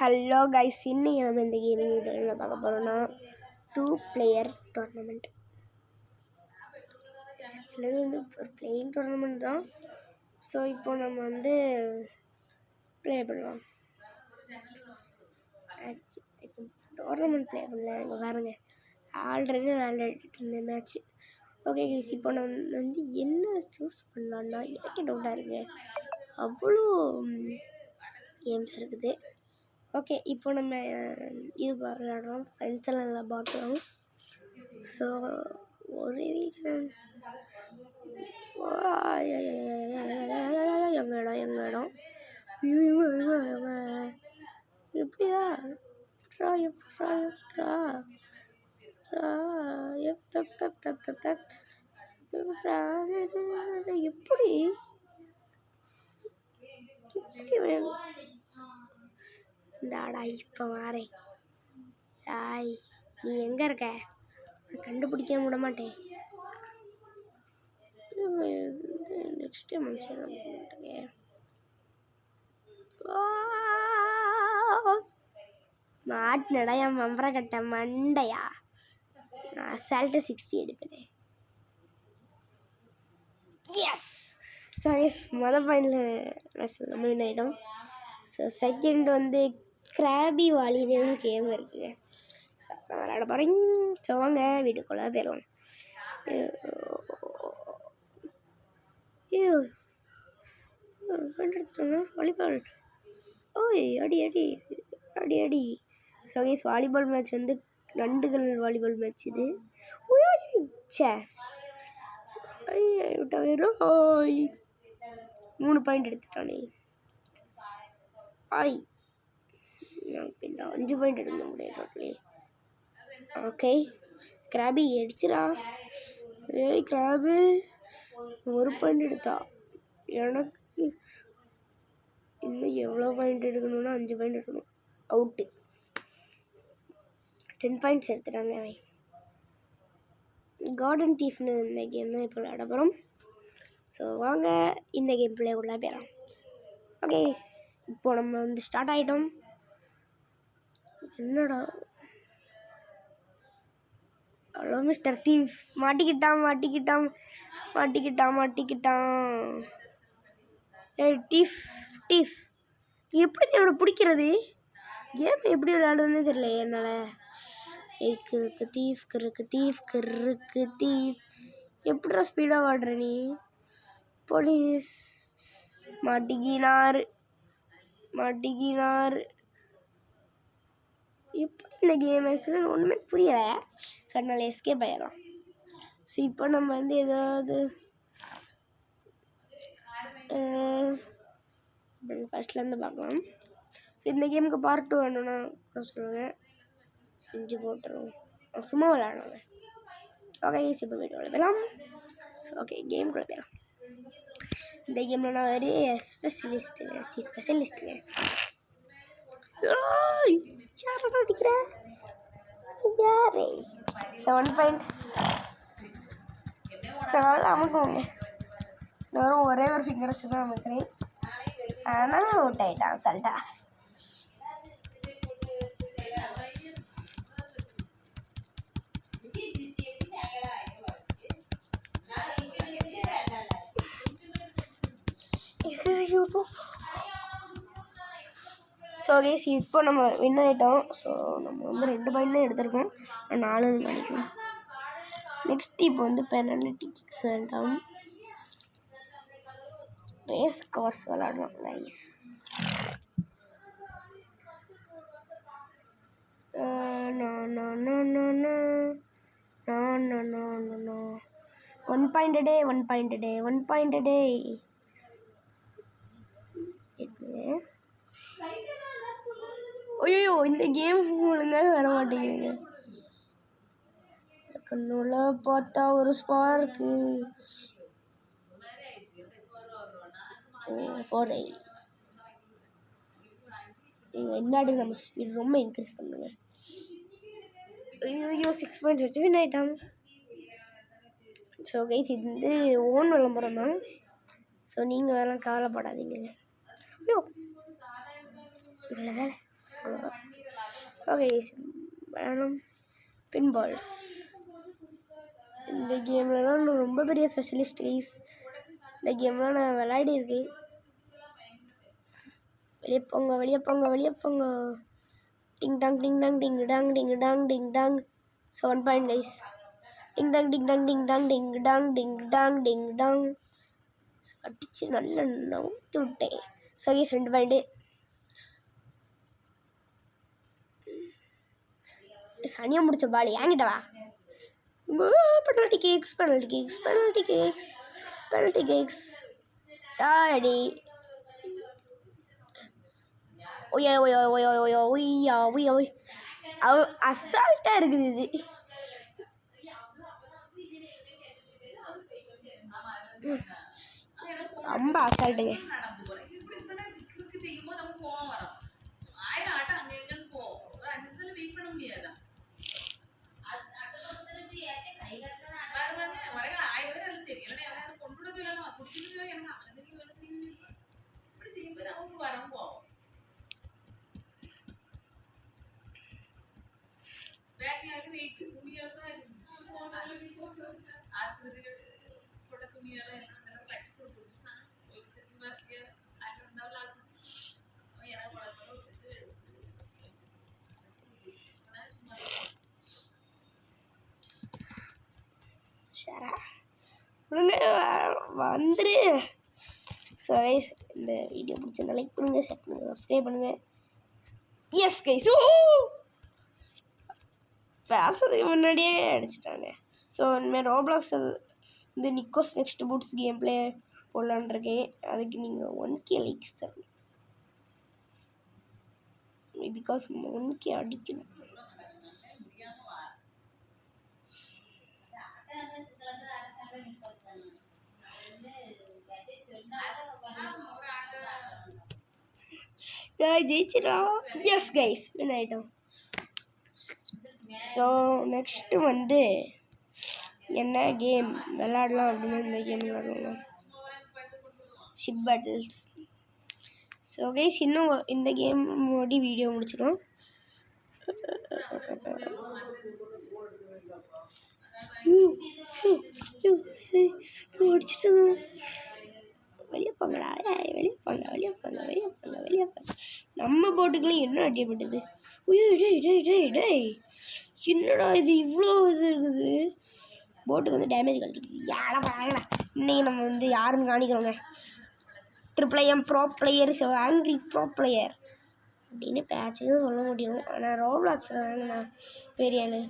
Hello guys, இன்னைக்கு நம்ம இந்த கேமிங் வீடியோவில் பார்க்க போகிறோம்னா 2 பிளேயர் டோர்னமெண்ட். ஆக்சுவலி வந்து ஒரு பிளேயிங் டோர்னமெண்ட் தான். ஸோ இப்போ நம்ம வந்து ப்ளே பண்ணலாம். இப்போ டோர்னமெண்ட் ப்ளே பண்ணல, இங்கே பாருங்க ஆல்ரெடி விளையாடிட்டு இருந்த மேட்ச்சு. ஓகே கைஸ், இப்போ நம்ம வந்து என்ன சூஸ் பண்ணலான்னா எனக்கு டவுட்டாக இருக்குது. அவ்வளோ கேம்ஸ் இருக்குது. ஓகே, இப்போ நம்ம இது விளையாடுறோம், ஃப்ரெண்ட்ஸ் எல்லாம் நல்லா பார்க்குறோம். ஸோ ஒரு வீட்டில் எங்கள் இடம் எப்படியா எப்படி இந்தாடா இப்போ வாரேன். ஆய், நீ எங்கே இருக்க? கண்டுபிடிக்க விட மாட்டேன். நெக்ஸ்ட் மனுஷன் மாட்டினடா என் மம்பரை கட்ட மண்டையா. நான் அசால்ட்டு 60 எடுப்பேன். எஸ். ஸோ எஸ், மொதல் பாயிண்டில் நம்ம ஆகிட்டோம். ஸோ செகண்ட் வந்து கிராபி வாலின்னு கேம் இருக்குது. ஸோ நான் விளையாட போகிறேன். ஸோ வாங்க வீட்டுக்குள்ளே போயிடுவோம். வாலிபால். ஓய், அடி அடி அடி அடி. ஸோ கைஸ், வாலிபால் மேட்ச் வந்து 2 வாலிபால் மேட்ச் இது. சே, விட்டா வேறும் 3 பாயிண்ட் எடுத்துட்டானே. ஆய், 5 பாயிண்ட் எடுக்க முடியாது டோட்டலி. ஓகே, கிராபி அடிச்சிடா. ஏய் கிராபு, 1 பாயிண்ட் எடுத்தா. எனக்கு இன்னும் எவ்வளோ பாயிண்ட் எடுக்கணும்னா 5 பாயிண்ட் எடுக்கணும். அவுட்டு. 10 பாயிண்ட்ஸ் எடுத்துட்டாங்க அவன். கார்டன் தீஃப்னு இந்த கேம் தான் இப்போ விளையாட போகிறோம். ஸோ வாங்க இந்த கேம் பிளே உள்ள போயிடலாம். ஓகே, இப்போ நம்ம வந்து ஸ்டார்ட் ஆகிட்டோம். என்னடா, ஹலோ மிஸ்டர் தீஃப். மாட்டிக்கிட்டான். ஏய் டீஃப், எப்படி அவனை பிடிக்கிறது? கேம் எப்படி விளையாடுறதுன்னு தெரியல என்னால். ஏய் கிறுக்கு தீஃப், எப்படிடா ஸ்பீடாக வாடுற நீ? போலீஸ் மாட்டிக்கினார். எப்படி இந்த கேம் ஆக்சுவலாக ஒன்றுமே புரியலை. ஸோ அதனால் எஸ்கேப் ஆகிடலாம். ஸோ இப்போ நம்ம வந்து ஏதாவது ஃபஸ்ட்லேருந்து பார்க்கலாம். ஸோ இந்த கேமுக்கு பார்ட் 2 வேணும்னா சொல்லுங்கள், செஞ்சு போட்டுருவோம். சும்மா விளையாடுவாங்க. ஓகே, இப்போ வீடியோவில் போயிடலாம். ஸோ ஓகே, கேமுக்குள்ளே போயிடலாம். இந்த கேமில் நான் ஒரு ஸ்பெஷலிஸ்ட்டுங்க. யாரோட அடிக்கிறேன்? யாரே? 7 பாயிண்ட். அதனால் அமுக்குவோங்க. வெறும் ஒரே ஒரு ஃபிங்கர் வச்சு தான் அமுக்கிறேன். ஆனால் அவுட் ஆகிட்டான் சல்ட்டா. ஸோ கேஸ், இப்போ நம்ம வின் ஆகிட்டோம். ஸோ நம்ம வந்து 2 பாயிண்ட் தான் எடுத்திருக்கோம், 4 நினைக்கிறோம். நெக்ஸ்ட் இப்போ வந்து பெனால்டி கிக்ஸ் வேண்டாம், ரேஸ் கார்ஸ் விளாடலாம். நைஸ். ஒன் பாயிண்ட் டே. ஐயோ, இந்த கேம் ஒழுங்காக வர மாட்டேங்குதுங்க. கண்ணுல பார்த்தா ஒரு ஸ்பார்க்கு. 4 என்னாடி நம்ம ஸ்பீட் ரொம்ப இன்க்ரீஸ் பண்ணுங்க. ஐயோ, 6 பாயிண்ட்ஸ் வச்சு வின் ஆகிட்டான். ஸோ கைஸ், இது வந்து ஓன் விளம்பரம் தான். ஸோ நீங்கள் வேலை கவலைப்படாதீங்க. ஐயோ, நல்ல வேலை. அவ்வளோதான். ஓகே வேணும் பின் பால்ஸ். இந்த கேம்லலாம் நான் ரொம்ப பெரிய ஸ்பெஷலிஸ்ட் கைஸ். இந்த கேம்லாம் நான் விளையாடிருக்கேன். வெளியே போங்க வெளியே போங்க வெளியே போங்க. டிங் டாங் டிங் டாங் டிங் டாங் டிங் டாங் டிங் டாங். 7 point guys. டிங் டாங் டிங் டாங் டிங் டாங் டிங் டாங் டிங் டாங் டிங் டாங். அடிச்சு நல்லா நவுத்து விட்டேன். So guys 2 point. சனியாக முடிச்ச பால் ஏங்கிட்ட வா. Penalty cakes penalty cakes penalty cakes penalty cakes. ஆடி ஒய்யா ஒய்யா ஒய்யா ஒய்யா ஒய்யா ஒய்யா ஒய். அசால்ட்டாக இருக்குது இது. ரொம்ப அசால்ட்டுங்க. வந்துரு. ஸோ கைஸ் இந்த வீடியோ பிடிச்சிருந்தா லைக் பண்ணுங்கள், ஷேர் பண்ணுங்கள், சப்ஸ்கிரைப் பண்ணுங்கள். Yes guys. பேசுறதுக்கு முன்னாடியே அடிச்சிட்டாங்க. ஸோ இனிமேல் ரோப்ளாக்ஸ் இந்த Nico's nextbots game play போடலான் இருக்கேன். அதுக்கு நீங்கள் 1K லைக்ஸ் தரணும். பிகாஸ் 1K அடிக்கணும். ஜெயிச்சிடலாம். எஸ் கைஸ் வின் ஆகிட்டோம். ஸோ நெக்ஸ்ட்டு வந்து என்ன கேம் விளாடலாம் அப்படின்னா இந்த கேம் விளாடுவோம், ஷிப் பேட்டில்ஸ். ஸோ கைஸ் இன்னும் இந்த கேம் மூடி வீடியோ முடிச்சிடும். முடிச்சிட்டு வெளியே போங்கடா, வெளியே போங்க வெளியே போங்க வெளியே போங்க வெளியே போங்க. நம்ம போட்டுக்கெல்லாம் என்ன அடிப்பட்டது. டேய் என்னடா இது இவ்வளோ இது இருக்குது. போட்டுக்கு வந்து டேமேஜ் கழிக்குது. யாரா வாங்கடா. இன்றைக்கி நம்ம வந்து யாருன்னு காணிக்கிறோங்க. Triple pro player, so angry pro player அப்படின்னு பேட்சுக்கு தான் சொல்ல முடியும். ஆனால் ரோப்ளாக்ஸில் தாங்க நான் பெரிய ஆள்.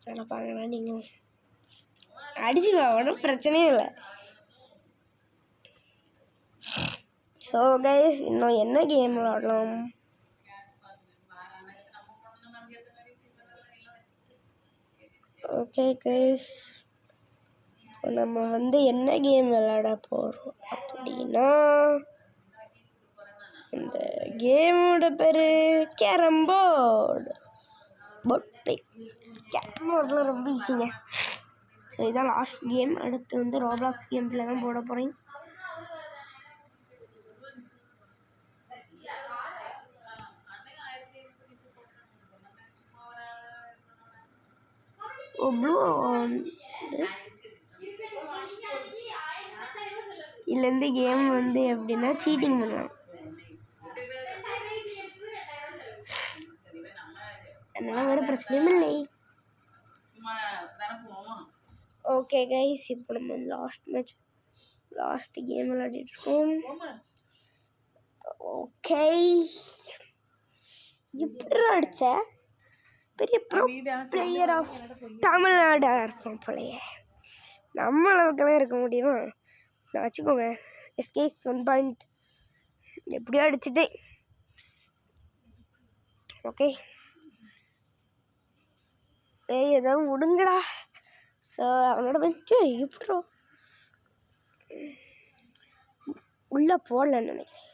நல்லா பாருங்கண்ணா, நீங்கள் அடிச்சுக்கோ, ஒன்றும் பிரச்சனையும் இல்லை. ஸோ கைஸ் இன்னும் என்ன கேம் விளாடலாம். ஓகே கைஸ் நம்ம வந்து என்ன கேம் விளாட போகிறோம் அப்படின்னா இந்த கேமோட பேர் கேரம் போர்டு. கேரம் போர்டில் ரொம்ப ஈஸிங்க. ஸோ இதான் லாஸ்ட் கேம். அடுத்து வந்து ரோப்ளாக்ஸ் கேமில் தான் போட போகிறேன். ப்ளூ இதுலேருந்து கேம் வந்து எப்படின்னா சீட்டிங் பண்ணலாம். அதனால வேறு பிரச்சனையும் இல்லை. ஓகே கைஸ் இப்போ நம்ம லாஸ்ட் கேம் விளையாடிட்டு இருக்கோம். ஓகே இப்படி அடிச்ச பெரிய பிளேயர் ஆஃப் தமிழ்நாடாக இருக்கும் போலையே. நம்ம அளவுக்கெல்லாம் இருக்க முடியுமா? நான் வச்சுக்கோங்க. எஸ்கே 1 பாயிண்ட் எப்படியோ அடிச்சுட்டேன். ஓகே ஏதாவது விடுங்கடா. ஸோ அவனோட வந்து எப்படோ உள்ளே போடலன்னு நினைக்கிறேன்.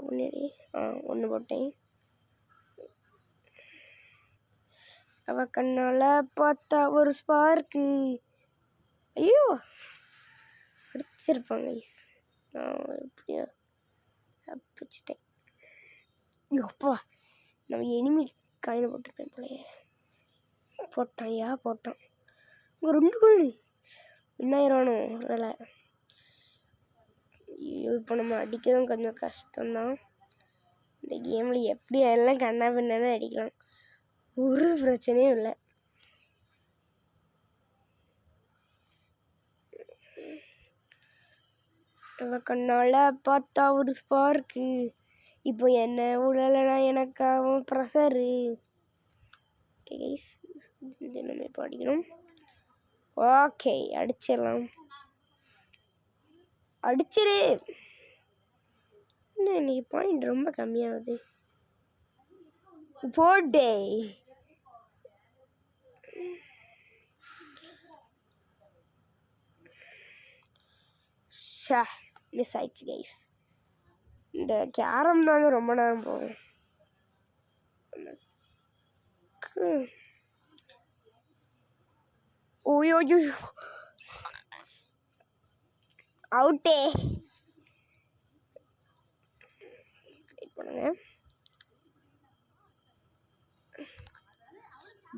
முன்னாடி 1 போட்டேன். அவ கண்ணால் பார்த்தா ஒரு ஸ்பார்க்கு. ஐயோ அடிச்சிருப்பாங்க. எப்படியா வச்சுட்டேன். அப்பா நம்ம எனிமி காயினை போட்டிருப்பேன் போலையே. போட்டான் இங்கே 2 காயின் என்னாயிரம் வேலை. ஐயோ இப்போ நம்ம அடிக்கிறதும் கொஞ்சம் கஷ்டம்தான். இந்த கேமில் எப்படி எல்லாம் கண்ணா பின்னான்னு அடிக்கலாம், ஒரு பிரச்சனையும் இல்லை. அவ கண்ணால் பார்த்தா ஒரு ஸ்பார்க்கு, இப்போ என்ன உடலைனா எனக்காகவும் ப்ரெஷரு. இது நம்ம இப்போ அடிக்கணும். ஓகே அடிச்சிடலாம். அடிச்சிரு. என்ன இன்னைக்கு பாயிண்ட் ரொம்ப கம்மியாகுது. போட்டே மிஸ் ஆயிடுச்சு கைஸ். இந்த கேரம் தாங்க ரொம்ப நேரம் போகும். ஓயோ அவுட்டே. பண்ணுங்க.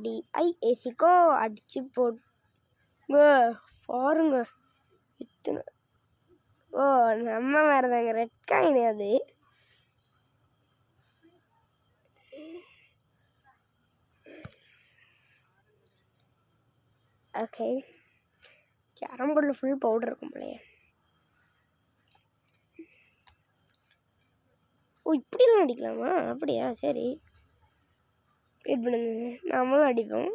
டிஐஏசிக்கோ அடிச்சு போங்க பாருங்க. இத்தனை ஓ நம்ம வேறு தாங்க ரெட் காயின் அது. ஓகே கேரம் போர்டில் ஃபுல் பவுடர் இருக்கும் போலையே. ஓ இப்படிலாம் அடிக்கலாமா? அப்படியா, சரி வெயிட் பண்ணுங்க, நாமளும் அடிப்போம்.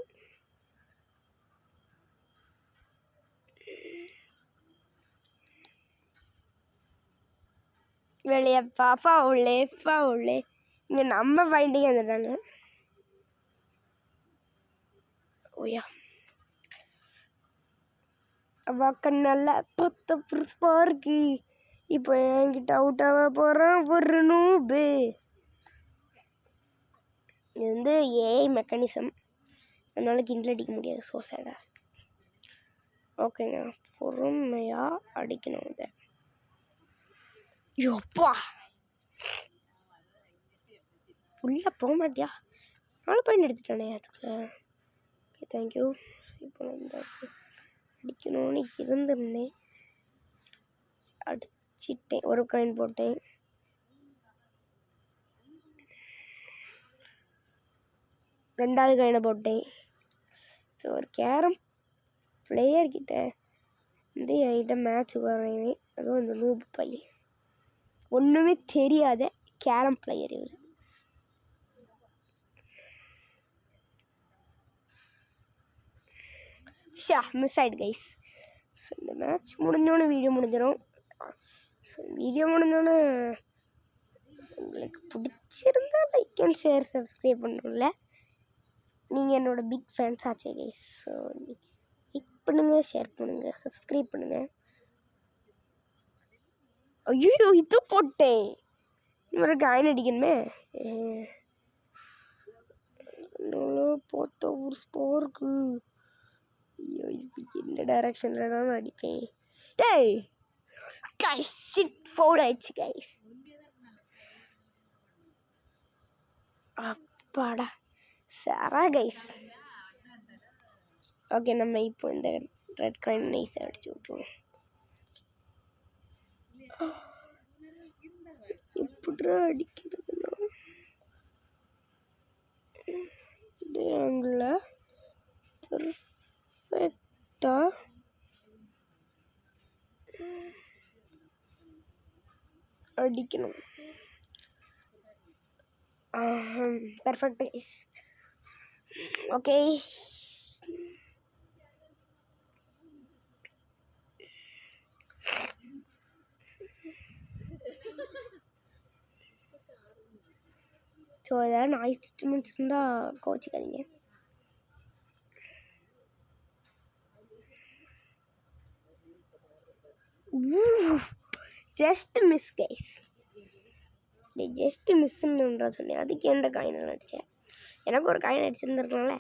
வெளியே பாப்பா உள்ளே இங்கே நம்ம பாயிண்டிங் வந்துட்டாங்க. ஓயா அவாக்க நல்லா 10 புருஷமா இருக்கு. இப்போ என்கிட்ட அவுட்டாக போகிறான் ஒரு நூபு. இது வந்து ஏஐ மெக்கானிசம், அதனால கிண்டில் அடிக்க முடியாது. ஸோ சேடாக இருக்கு. ஓகேங்க பொறுமையாக அடிக்கணும் இதை. யோப்பா உள்ளே போக மாட்டியா? 4 பாயிண்ட் எடுத்துட்டானே அதுக்குள்ள. Okay thank you. இப்போ இந்த அடிக்கணும்னு இருந்திருந்தேன், அடிச்சிட்டேன். ஒரு காயின் போட்டேன். ரெண்டாவது காயினை போட்டேன். ஸோ ஒரு கேரம் பிளேயர்கிட்ட வந்து என்கிட்ட மேட்ச்சுக்கு வரேன். அதுவும் இந்த நூபு பையன், ஒன்றுமே தெரியாத கேரம் பிளேயர் இவர். மிஸ் ஆகிடு கைஸ். ஸோ இந்த மேட்ச் முடிஞ்சோன்னே வீடியோ முடிஞ்சிடும். வீடியோ முடிஞ்சோன்னே உங்களுக்கு பிடிச்சிருந்தா லைக் அண்ட் ஷேர் சப்ஸ்கிரைப் பண்ணணும்ல. நீங்கள் என்னோடய பிக் ஃபேன்ஸ் ஆச்சே கைஸ். ஸோ லைக் பண்ணுங்கள், ஷேர் பண்ணுங்கள், சப்ஸ்கிரைப் பண்ணுங்கள். ஐயோ இது போட்டேன், இன்னொரு காயின் அடிக்கணுமே. போட்ட ஒரு ஸ்போருக்கு. ஐயோ இப்போ எந்த டைரக்ஷனில் நான் அடிப்பேன். டேய் கைஸ் சிட் ஃபவுல் ஆயிடுச்சு கைஸ். அப்பாடா சரா கைஸ். ஓகே நம்ம இப்போ இந்த ரெட் காயின் நைஸாக அடிச்சு விட்ருவோம். இப்படிரா அடிக்கிறதுனா இதே ஆங்கிளில் பெர்ஃபெக்டாக அடிக்கணும். Perfect guys. ஓகே ஸோ ஏதாவது நாய்ஸ் டிஸ்டர்பன்ஸ் இருந்தால் கோச்சிக்காதீங்க. Just miss guys. ஜஸ்ட் மிஸ்ன்னு சொன்னேன், அதுக்கு எந்த காயின் அடித்தேன். எனக்கு ஒரு காயின் அடிச்சிருந்துருக்கலாம்ல.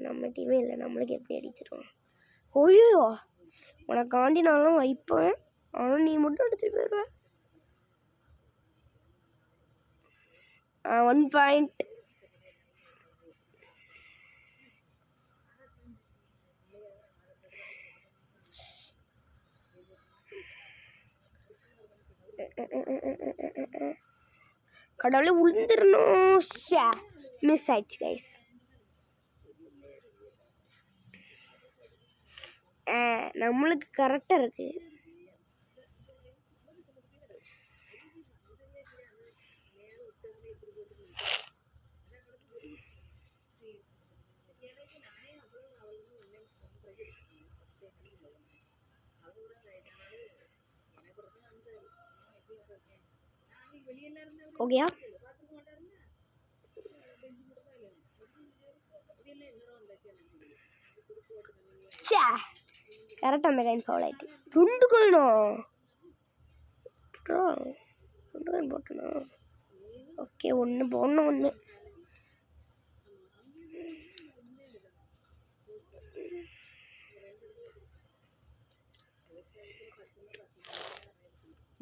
நம்ம டீமே இல்லை, நம்மளுக்கு எப்படி அடிச்சிருவோம். ஓய்யோ உனக்காண்டி நானும் வைப்பேன், ஆனால் நீ மட்டும் அடிச்சுட்டு போயிடுவேன். 1 பாயிண்ட். கடவுளே உளுந்துடணும். மிஸ் ஆயிடுச்சு கைஸ். நம்மளுக்கு கரெக்டாக இருக்கு. ஓகேயா? கரெக்டாக அந்த கைன் ஃபவுல் ஆகிட்டு 2 கோயினோ 2 கோயின் போட்டணும். ஓகே 1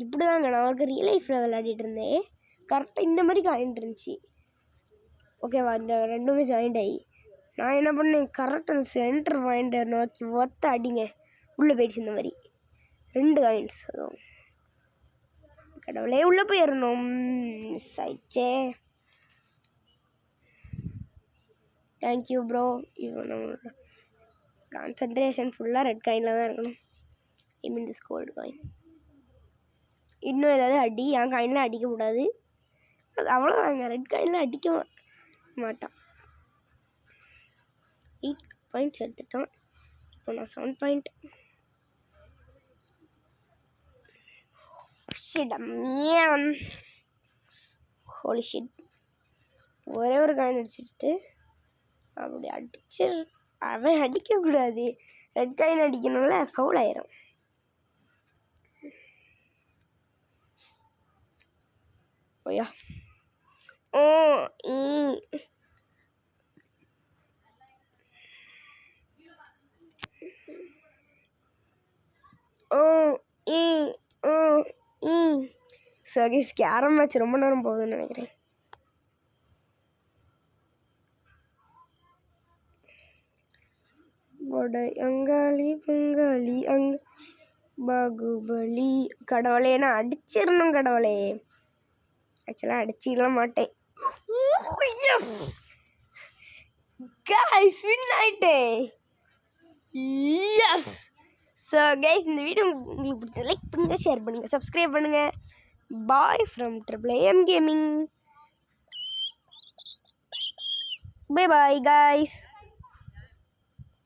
இப்படி தாங்க நான் அவருக்கு ரியல் லைஃப்பில் விளையாடிட்டு இருந்தேன். கரெக்டாக இந்த மாதிரி காயின் இருந்துச்சு. ஓகேவா? இந்த ரெண்டுமே ஜாயிண்ட் ஆகி நான் என்ன பண்ணேன், கரெக்டாக அந்த சென்டர் பாயிண்ட்டை நோக்கி ஒத்த அடிங்க உள்ளே போயிடுச்சு. இந்த மாதிரி 2 காயின்ஸ். அதுவும் கடவுளே உள்ளே போயிடணும். மிஸ் ஆயிடுச்சே. Thank you bro. இப்போ நம்மளோட கான்சன்ட்ரேஷன் ஃபுல்லாக ரெட் காயினில் தான் இருக்கணும். Mean this gold coin. இன்னும் ஏதாவது அடி என் காயினில் அடிக்கக்கூடாது. அது அவ்வளோதாங்க. ரெட் காயினில் அடிக்க மாட்டான். 8 பாயிண்ட்ஸ் எடுத்துட்டான். இப்போ நான் 7 பாயிண்ட். Holy shit. ஒரே ஒரு காயின் அடிச்சுட்டு அப்படி அடிச்சு அவன் அடிக்கக்கூடாது. ரெட் காயின் அடிக்கணும்ல, ஃபவுல் ஆயிரும். ஓயா ஓ சரி, கேரம் மேட்ச் ரொம்ப நேரம் போகுதுன்னு நினைக்கிறேன். அங்காளி பங்காளி பாகுபலி. கடவுளே நான் அடிச்சிடணும். கடவுளே ஆக்சுவலாக அடிச்சிடலாம் மாட்டேன். கைஸ் வின் ஆயிட்டேன். எஸ். ஸோ கைஸ் இந்த வீடியோ உங்களுக்கு பிடிச்ச லைக் பண்ணுங்கள், ஷேர் பண்ணுங்கள், சப்ஸ்கிரைப் பண்ணுங்கள். Bye from AAM Gaming. Bye bye guys.